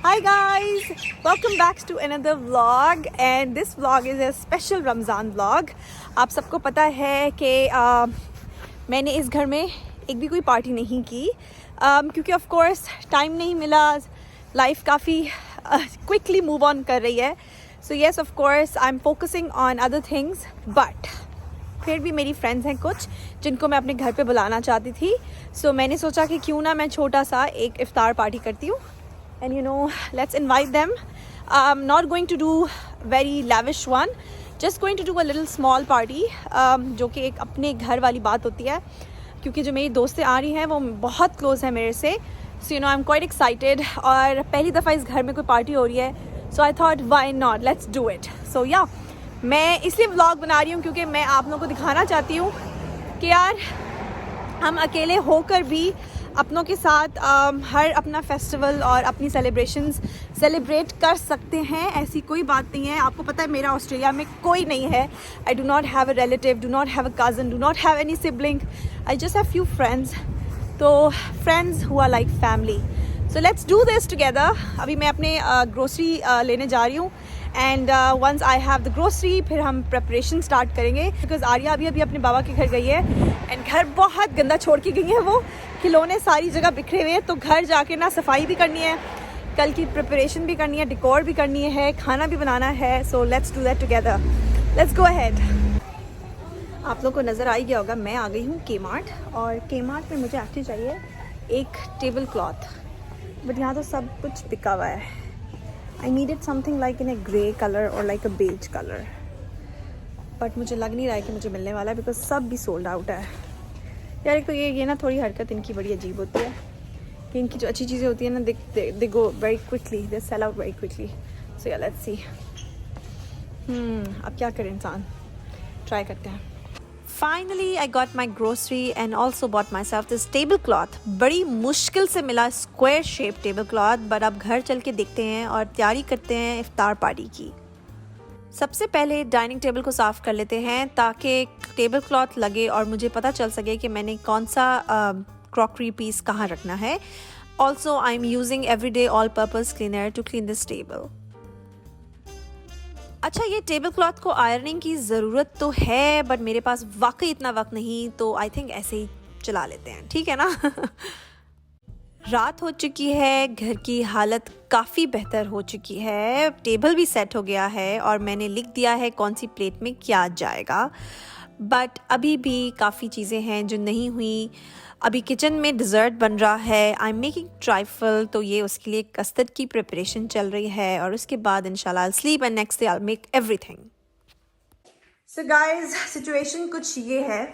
Hi guys, welcome back to another vlog and this vlog is a special Ramज़ान vlog. आप सबको पता है कि मैंने इस घर में एक भी कोई पार्टी नहीं की क्योंकि ऑफ कोर्स टाइम नहीं मिला. लाइफ काफ़ी क्विकली मूव ऑन कर रही है. So yes of course I am focusing on other things but फिर भी मेरी फ्रेंड्स हैं कुछ जिनको मैं अपने घर पे बुलाना चाहती थी. सो मैंने सोचा कि क्यों ना मैं छोटा सा एक इफ्तार पार्टी करती हूँ. And you know, let's invite them. I'm not going to do very lavish one. Just going to do a little small party. जो कि एक अपने घर वाली बात होती है क्योंकि जो मेरी दोस्तें आ रही हैं वो बहुत क्लोज है मेरे से. So you know, I'm quite excited. और पहली दफ़ा इस घर में कोई पार्टी हो रही है. So I thought why not? Let's do it. So yeah, मैं इसलिए व्लॉग बना रही हूँ क्योंकि मैं आप लोगों को दिखाना चाहती हूँ कि यार हम अकेले होकर भी अपनों के साथ हर अपना फेस्टिवल और अपनी सेलिब्रेशंस सेलिब्रेट कर सकते हैं. ऐसी कोई बात नहीं है. आपको पता है मेरा ऑस्ट्रेलिया में कोई नहीं है. I do not have a relative, do not have a cousin, do not have any sibling. I just have few friends. तो friends who are like family. So let's do this together. अभी मैं अपने grocery लेने जा रही हूँ and once I have the grocery फिर हम प्रेपरेशन स्टार्ट करेंगे बिकॉज आर्या अभी अपने बाबा के घर गई है एंड घर बहुत गंदा छोड़ के गई है. वो खिलौने सारी जगह बिखरे हुए हैं तो घर जाके ना सफाई भी करनी है, कल की प्रिपरेशन भी करनी है, डेकोर भी करनी है, खाना भी बनाना है. सो let's do that together. Let's go ahead. आप लोग को नज़र आ ही गया होगा मैं आ गई हूँ Kmart और Kmart में मुझे एक्चुअली चाहिए एक टेबल क्लॉथ बट यहाँ तो सब कुछ बिका हुआ है. I needed something like in a grey colour और like a beige colour but मुझे लग नहीं रहा है कि मुझे मिलने वाला है बिकॉज सब भी सोल्ड आउट है. यार एक तो ये ना थोड़ी हरकत इनकी बड़ी अजीब होती है कि इनकी जो अच्छी चीज़ें होती है ना they go very quickly, they sell out very quickly. So yeah let's सी. अब क्या करें इंसान, ट्राई करते हैं. Finally I got my grocery and also bought my self this table cloth. बड़ी मुश्किल से मिला square shape table cloth but अब घर चल के देखते हैं और तैयारी करते हैं इफ्तार पार्टी की. सबसे पहले डाइनिंग टेबल को साफ़ कर लेते हैं ताकि टेबल क्लॉथ लगे और मुझे पता चल सके कि मैंने कौन सा क्रॉकरी पीस कहाँ रखना है. Also I am using everyday all purpose cleaner to clean this table. अच्छा, ये टेबल क्लॉथ को आयरनिंग की ज़रूरत तो है बट मेरे पास वाकई इतना वक्त नहीं तो आई थिंक ऐसे ही चला लेते हैं, ठीक है ना. रात हो चुकी है, घर की हालत काफ़ी बेहतर हो चुकी है, टेबल भी सेट हो गया है और मैंने लिख दिया है कौन सी प्लेट में क्या जाएगा. बट अभी भी काफ़ी चीज़ें हैं जो नहीं हुई. अभी किचन में डिज़र्ट बन रहा है. आई एम मेकिंग ट्राइफल, तो ये उसके लिए कस्टर्ड की प्रिपरेशन चल रही है और उसके बाद इंशाल्लाह I sleep and next day I make everything. So guys, situation कुछ ये है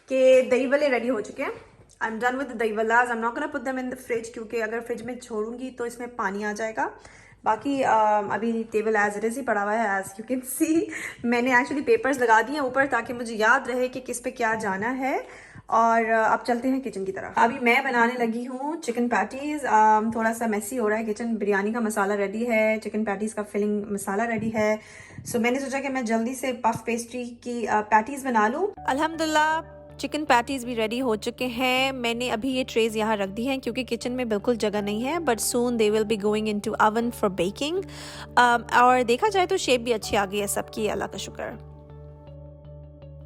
कि दही वड़े रेडी हो चुके हैं. I am done with the dahi bhallas. I am not gonna put them in the fridge क्योंकि अगर फ्रिज में छोड़ूंगी तो इसमें पानी आ जाएगा. बाकी अभी टेबल एज इट इज़ ही पड़ा हुआ है. एज यू कैन सी मैंने एक्चुअली पेपर्स लगा दिए हैं ऊपर ताकि मुझे याद रहे कि किस पे क्या जाना है. और अब चलते हैं किचन की तरफ. अभी मैं बनाने लगी हूँ चिकन पैटीज़. थोड़ा सा मैसी हो रहा है किचन. बिरयानी का मसाला रेडी है, चिकन पैटीज़ का फिलिंग मसाला रेडी है. सो मैंने सोचा कि मैं जल्दी से पफ पेस्ट्री की पैटीज़ बना लूँ. अल्हम्दुलिल्लाह चिकन पैटीज़ भी रेडी हो चुके हैं. मैंने अभी ये ट्रेज यहाँ रख दी हैं क्योंकि किचन में बिल्कुल जगह नहीं है but soon they will be going into oven for baking. और देखा जाए तो शेप भी अच्छी आ गई है सबकी, अल्लाह का शुक्र.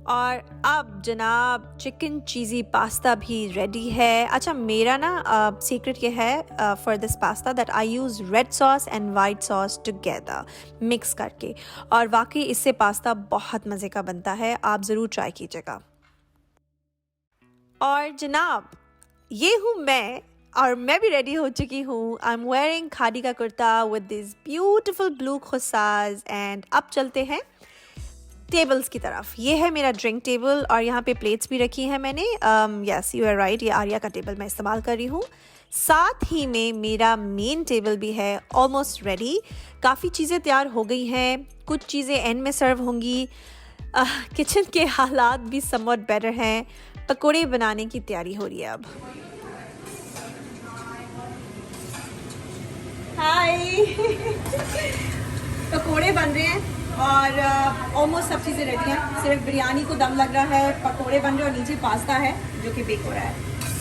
और अब जनाब चिकन चीज़ी पास्ता भी रेडी है. अच्छा, मेरा ना सीक्रेट ये है for this pasta that I use red sauce and white sauce together mix करके और वाकई इससे पास्ता बहुत मज़े का बनता है. आप ज़रूर ट्राई कीजिएगा. और जनाब ये हूँ मैं और मैं भी रेडी हो चुकी हूँ. आई एम वेयरिंग खादी का kurta with this beautiful blue khussas and अब चलते हैं टेबल्स की तरफ. ये है मेरा ड्रिंक टेबल और यहाँ पे प्लेट्स भी रखी हैं मैंने. यस यू आर राइट, ये आर्या का टेबल मैं इस्तेमाल कर रही हूँ. साथ ही में मेरा मेन टेबल भी है ऑलमोस्ट रेडी. काफ़ी चीज़ें तैयार हो गई हैं, कुछ चीज़ें एंड में सर्व होंगी. किचन के हालात भी समवट बेटर हैं. पकोड़े बनाने की तैयारी हो रही है अब. हाय पकोड़े बन रहे हैं और ऑलमोस्ट सब चीज़ें रेडी हैं. सिर्फ बिरयानी को दम लग रहा है, पकोड़े बन रहे हैं और नीचे पास्ता है जो कि बेक हो रहा है.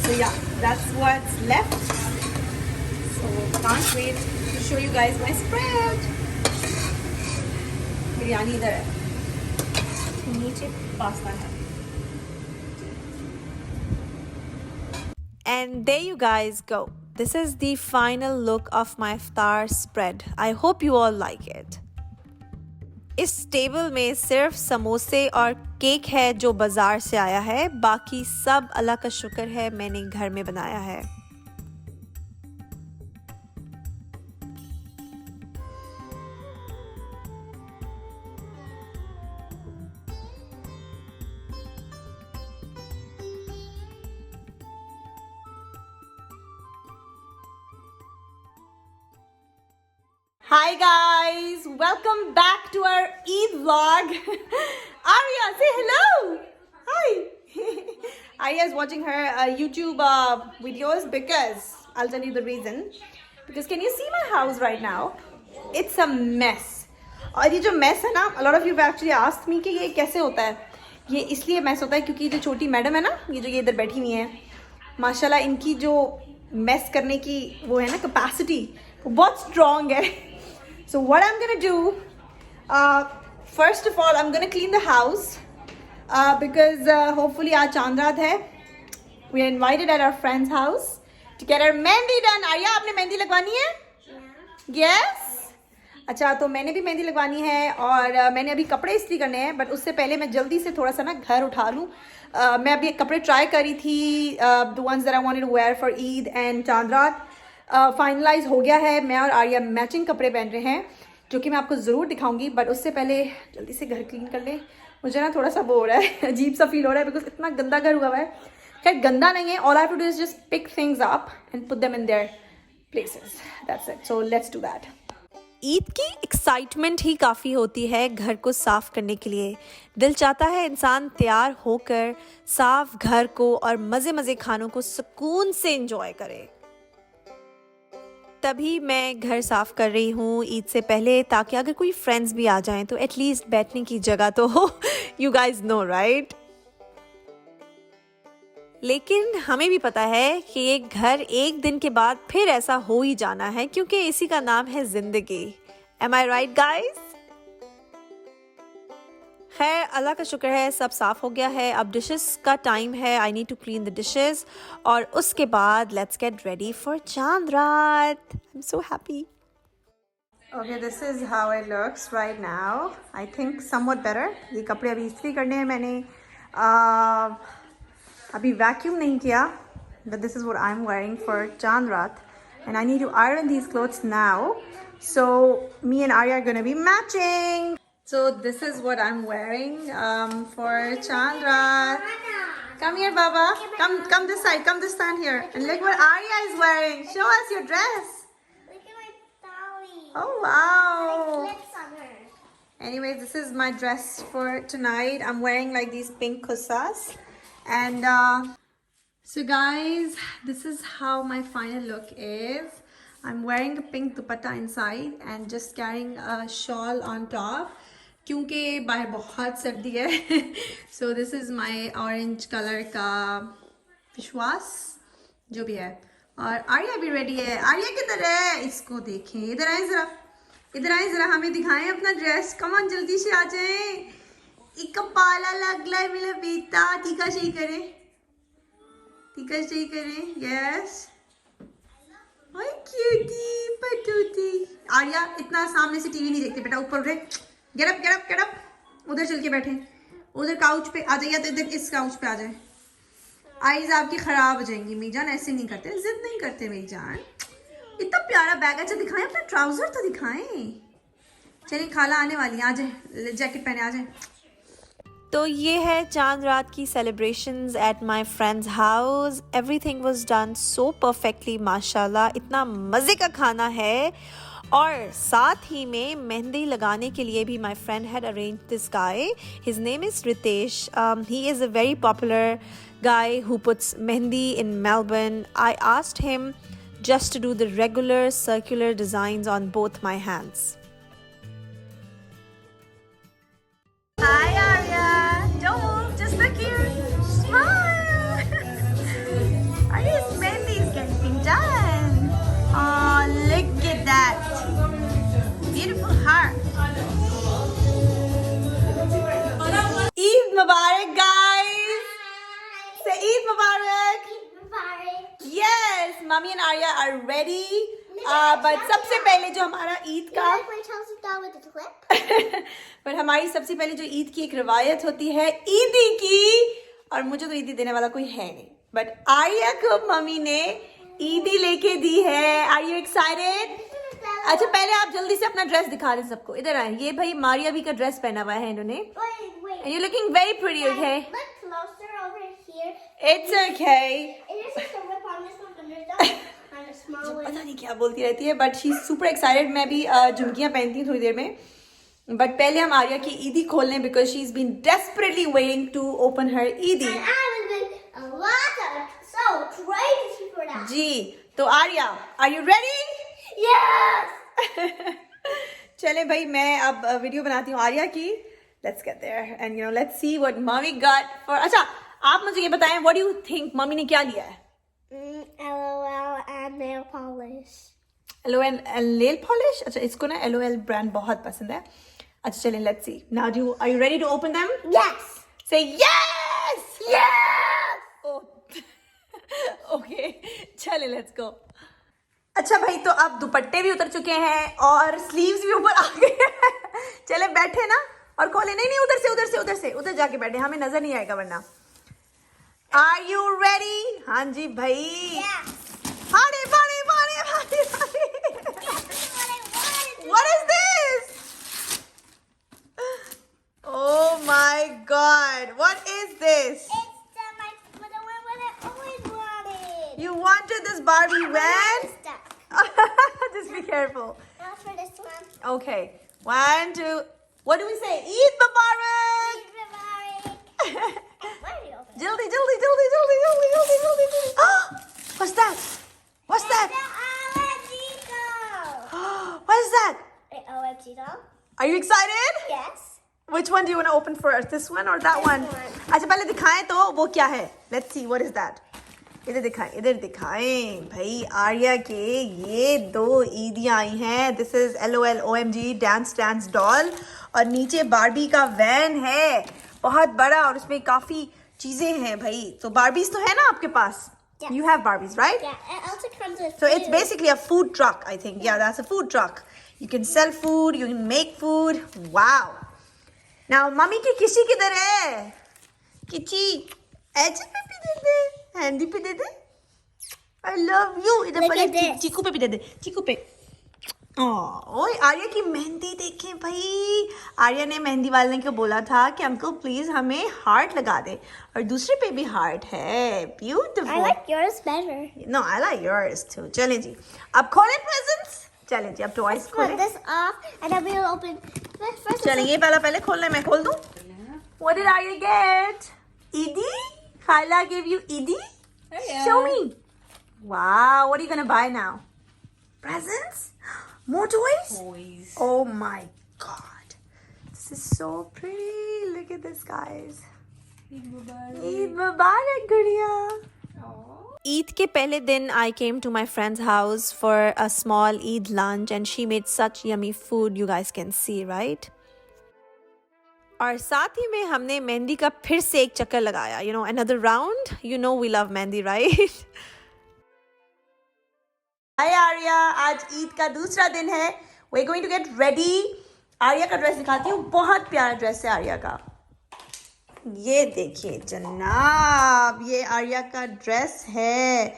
So yeah that's what's left. So can't wait. to show you guys my spread. Biryani इधर है, नीचे पास्ता है. And there you guys go. This is the final look of my iftar spread. I hope you all like it. इस table में सिर्फ समोसे और cake है जो बाज़ार से आया है, बाकी सब अल्लाह का शुक्र है मैंने घर में बनाया है. Hi guys, welcome back to our Eid vlog. Arya, say hello. Hi. Arya is watching her YouTube videos because I'll tell you the reason. Because can you see my house right now? It's a mess. और ये जो mess है ना, a lot of you have actually asked me कि ये कैसे होता है. ये इसलिए mess होता है क्योंकि जो छोटी मैडम है ना, ये जो ये इधर बैठी हुई है, माशाल्लाह इनकी जो mess करने की वो है ना capacity, वो बहुत strong है. So what I'm gonna do, first of all, I'm gonna clean the house because hopefully आज चांद रात है. We are invited at our friend's house to get our mehndi done. Arya, आपने मेहंदी लगवानी है? Yes. अच्छा, तो मैंने भी मेहंदी लगवानी है और मैंने अभी कपड़े इस्त्री करने हैं, बट उससे पहले मैं जल्दी से थोड़ा सा ना घर उठा लूँ. मैं अभी कपड़े ट्राई करी थी, the ones that I wanted to wear for Eid and चांद रात. फाइनलाइज हो गया है. मैं और आर्या मैचिंग कपड़े पहन रहे हैं जो कि मैं आपको ज़रूर दिखाऊंगी, बट उससे पहले जल्दी से घर क्लीन कर ले. मुझे ना थोड़ा सा वो हो रहा है, अजीब सा फील हो रहा है बिकॉज इतना गंदा घर हुआ है. खैर गंदा नहीं है, all I have to do is just pick things up and put them in their places. That's it. So let's do that. Eid की एक्साइटमेंट ही काफ़ी होती है घर को साफ़ करने के लिए. दिल चाहता है इंसान तैयार होकर साफ घर को और मज़े मज़े खानों को सुकून से इंजॉय करे. तभी मैं घर साफ़ कर रही हूँ ईद से पहले, ताकि अगर कोई फ्रेंड्स भी आ जाएं तो एटलीस्ट बैठने की जगह तो हो. You guys know right. लेकिन हमें भी पता है कि ये घर एक दिन के बाद फिर ऐसा हो ही जाना है, क्योंकि इसी का नाम है ज़िंदगी. एम आई राइट गाइज? खैर अल्लाह का शुक्र है सब साफ़ हो गया है. अब डिशेस का टाइम है. I need to clean the dishes और उसके बाद let's get ready for Chand Raat. I am so happy. Okay, this is how it looks right now. I think somewhat better. ये कपड़े अभी इस्त्री करने हैं. मैंने अभी वैक्यूम नहीं किया, but this is what I am wearing for Chand Raat and I need to iron these clothes now. So me and Arya are gonna be matching. So this is what I'm wearing for Chand Raat. Come here, Baba. Come this side. Come this stand here. And look what Arya is wearing. Show us your dress. Look at my dolly. Oh wow. Clips on her. Anyways, this is my dress for tonight. I'm wearing like these pink kussas. And so guys, this is how my final look is. I'm wearing a pink dupatta inside and just carrying a shawl on top. क्योंकि बाहर बहुत सर्दी है. So this is my orange colour का विश्वास जो भी है. और आर्या भी रेडी है. आर्या किधर है? इसको देखें. इधर आए ज़रा, इधर आए ज़रा, हमें दिखाएं अपना ड्रेस. कम ऑन जल्दी से आ जाएं. एक पाला लगला है मेरा बेटा. टीका सही करें, टीका सही करें. यस. हाय क्यूटी पटूटी. आर्या इतना सामने से टीवी नहीं देखते बेटा. ऊपर उठे. Get up get up get up. उधर चल के बैठे, उधर काउच पे आ जाइए. तो इधर इस काउच पे आ जाए. आईज आपकी खराब हो जाएंगी. मेरी जान ऐसे नहीं करते, जिद नहीं करते मेरी जान. इतना प्यारा बैग. अच्छा दिखाएं अपना ट्राउजर तो दिखाएं. चलिए खाला आने वाली है, आ जाए. जैकेट पहने आ जाए. तो ये है चांद रात की celebrations at my friends house. Everything was done so perfectly माशाल्लाह. इतना मज़े का खाना है. और साथ ही में मेहंदी लगाने के लिए भी my friend had arrange this guy. His name is Ritesh. He is a very popular guy who puts mehndi in Melbourne. I asked him just to do the regular circular designs on both my hands. Hi Arya, don't move, just look here. Smile. Arya's mehndi is getting done. Oh, look at that. Mummy and Arya are ready, but सबसे पहले जो हमारा Eid You का like my Chelsea doll with the clip? पर हमारी सबसे पहले जो ईद की एक रिवायत होती है ईदी की, और मुझे तो ईदी देने वाला कोई है नहीं, बट आर्या को मम्मी ने ईदी लेके दी है। Are you excited? अच्छा पहले आप जल्दी से अपना ड्रेस दिखा दें सबको, इधर आए। ये भाई मारिया भी का ड्रेस पहना हुआ है इन्होंने, Wait. and you're looking very pretty, okay? Look closer over here. It's okay. It is just a whip on this one, but there's no on a small one. पता नहीं क्या बोलती रहती है, but she is super excited. मैं भी झुमकियां पहनती हूँ थोड़ी देर में, बट पहले हम आर्या की ईदी खोल लें because she is been desperately waiting to open her Eidi. And I was been a lot of so crazy for that. जी, तो Arya are you ready? Yes. चले भाई, मैं अब वीडियो बनाती हूँ आर्या की। Let's get there and you know let's see what mummy got for. अच्छा आप मुझे ये बताएं, what do you think mummy ने क्या लिया है? LOL and nail polish. LOL nail polish. अच्छा इसको ना LOL ब्रांड बहुत पसंद है। अच्छा चलें, let's see now. Are you ready to open them? Yes. Say yes. Yes. Okay चले लेट्स गो। अच्छा भाई, तो अब दुपट्टे भी उतर चुके हैं और स्लीव्स भी ऊपर आ गए हैं। चले बैठे ना और खोले। नहीं उधर जाके बैठे, हमें नजर नहीं आएगा वरना। Are you ready? हाँ जी भाई। Yes. पानी। What is this? Oh my God! What is this? It's the one I always wanted. You wanted this Barbie van? Stuck. Just be careful. That's for this one. Okay. 1, 2. What do we say? Eid Mubarak! Eid Mubarak. Why are you open? Jaldi. What's that? What's that? The OMG doll. What is that? The OMG doll? Are you excited? Yes. Which one do you want to open first? This one or that This one? one. अच्छा पहले दिखाएं तो वो क्या है? Let's see. What is that? इधर दिखाएं भाई। आर्या के ये 2 ईदियाँ आई हैं। This is LOL OMG Dance Doll और नीचे बारबी का वैन है बहुत बड़ा और उसमें काफी चीजें हैं भाई। तो बारबीज तो है ना आपके पास? Yes. You have Barbies, right? Yeah, it also comes with So it's food. basically a food truck, I think. Yeah, that's a food truck. You can sell food, you can make food. Wow. Now, mummy की किसी किधर है? किची, ऐसे पे भी दे दे, handy पे दे दे। I love you. इधर Look पहले at this. चीकू पे भी दे दे, चीकू पे। ओए आर्या की मेहंदी देखें भाई। आर्या ने मेहंदी वाले को बोला था कि अंकल प्लीज हमें हार्ट लगा दे, और दूसरे पे भी हार्ट है। Beautiful. I like yours better. No, I like yours too. चलें जी, अब खोलें presents। चलें जी, अब टॉयज Put खोलें। this off, and then we'll open. First, चलें, ये पहले खोलना है, मैं खोल दूं। What did Arya get? Edie? Kyla gave you Edie? Show me. Wow, what are you gonna buy now? Presents? More toys? Oh my God. This is so pretty. Look at this, guys. Eid Mubarak, Guriya. Eid के पहले दिन I came to my friend's house for a small Eid lunch and she made such yummy food, you guys can see, right? और साथ ही में हमने मेहंदी का फिर से एक चक्कर लगाया, you know, another round. You know we love mehndi, right? Hi Arya, आज ईद का दूसरा दिन है। We're going to get ready. Arya का ड्रेस दिखाती हूँ, बहुत प्यारा ड्रेस है आर्या का। ये देखिए जनाब, ये आर्या का ड्रेस है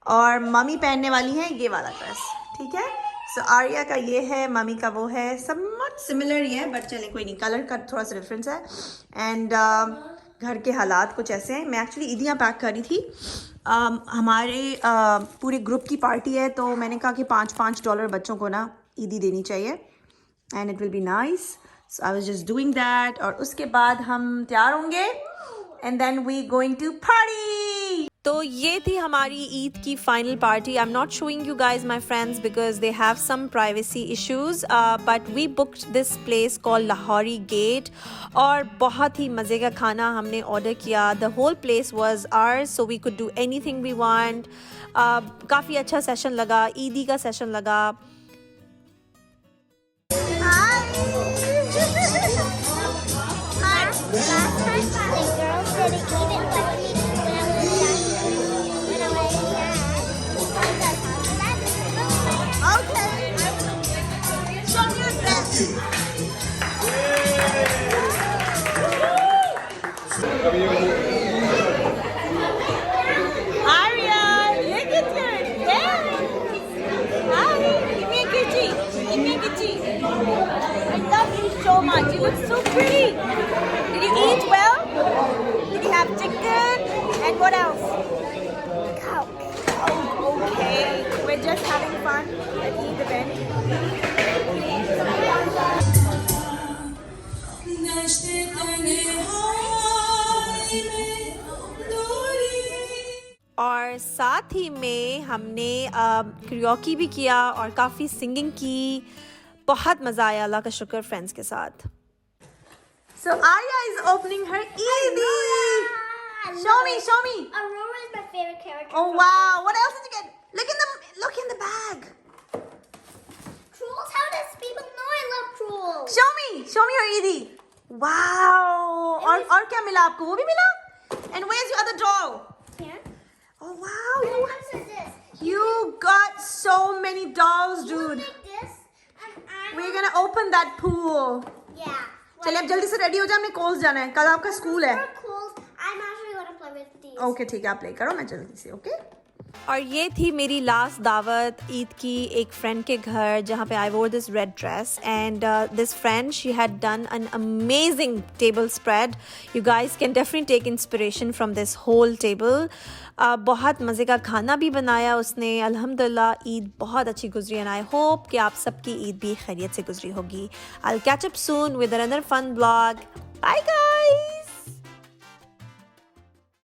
और मम्मी पहनने वाली है ये वाला ड्रेस, ठीक है। सो आर्या का ये है, मम्मी का वो है, समवट सिमिलर ही है, बट चले कोई नहीं, कलर का थोड़ा सा डिफरेंस है। एंड घर के हालात कुछ ऐसे हैं। मैं एक्चुअली ईदियाँ पैक करी थी। हमारे पूरे ग्रुप की पार्टी है, तो मैंने कहा कि $5 बच्चों को ना ईदी देनी चाहिए, and it will be nice. So I was just doing that. और उसके बाद हम तैयार होंगे and then we going to party. तो ये थी हमारी ईद की final party. I am not showing you guys my friends because they have some privacy issues, but we booked this place call Lahori gate और बहुत ही मज़े का खाना हमने ऑर्डर किया। The whole place was hours, so we could do anything we want. काफ़ी अच्छा सेशन लगा, ईदी का सेशन लगा। Arya, look at your dance. Hi, give me a kitty. Give me a kitty. I love you so much. You look so pretty. Did you eat well? Did you have chicken? And what else? Cow. Oh, okay. We're just having fun at Eid event. और साथ ही में हमने करियोकी भी किया और काफ़ी singing की. बहुत मज़ा आया, अल्लाह का शुक्र, फ्रेंड्स के साथ. So Arya is opening her Eidi. Show me. Aurora is my favorite character. Oh wow! What else did you get? Look in the bag. Trolls? How does people know I love trolls? Show me your Eidi. Wow! और क्या मिला आपको? वो भी मिला? And where's your other doll? Here. Oh wow! And then what is this? You got so many dolls, You dude. make this, and I. We're gonna open that pool. Yeah. चलिए अब जल्दी से रेडी हो जाए, हमने calls जाना है, कल आपका स्कूल है. Cool. I'm actually gonna play with these. Okay ठीक है, आप प्ले करो, मैं जल्दी से. ओके. और ये थी मेरी लास्ट दावत ईद की एक फ्रेंड के घर, जहाँ पे I wore this red dress and this friend she had done an amazing table spread. You guys can definitely take inspiration from this whole table. बहुत मज़े का खाना भी बनाया उसने. अल्हम्दुलिल्लाह ईद बहुत अच्छी गुजरी एंड आई होप कि आप सबकी ईद भी खैरियत से गुजरी होगी. I will catch up soon with another fun blog. Bye guys.